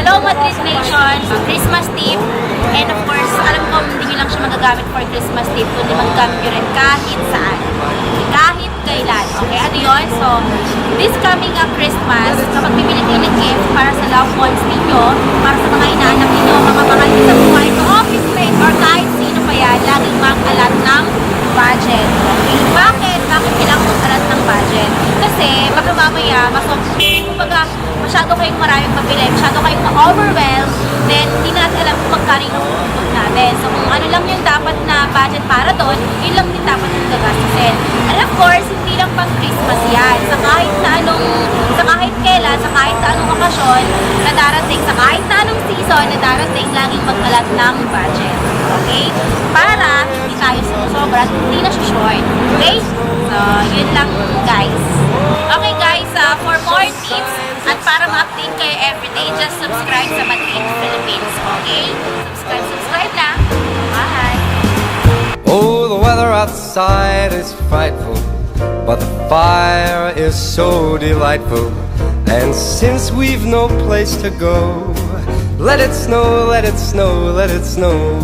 Hello Madrid Nation, Christmas tip. And of course, alam ko hindi nyo lang siya magagamit for Christmas tip, kundi magagamit nyo rin kahit saan. Kahit kailan. Okay, ano yun? So, this coming up Christmas, kapag bibili kayo ng gift para sa loved ones ninyo, para sa mga inaanak ninyo, mga mahal nyo sa buhay, sa office mate, or kahit sino pa yan, laging mag-alat ng budget. Okay, bakit? Bakit kailangan mag-alat ng budget? Kasi, baka mamaya, masyado kayong maraming pabili, masyado kayong ma-overwhelm, then hindi natin alam kung magkano yung nakukumpot natin. So, kung ano lang yung dapat na budget para doon, yun lang din dapat yung gagastusin. And of course, hindi lang pang Christmas yan. Sa kahit kailan, sa kahit na anong okasyon na darating, sa kahit na anong season na darating, laging mag-alat ng budget. Okay? Para hindi tayo sumusobra at hindi na short. Okay? So, yun lang guys. Okay guys, for more tips at para ma-update kayo everyday, just subscribe sa Madrid Philippines. Okay? Subscribe na. Bye! Oh, the weather outside is frightful, but the fire is so delightful. And since we've no place to go, let it snow, let it snow, let it snow.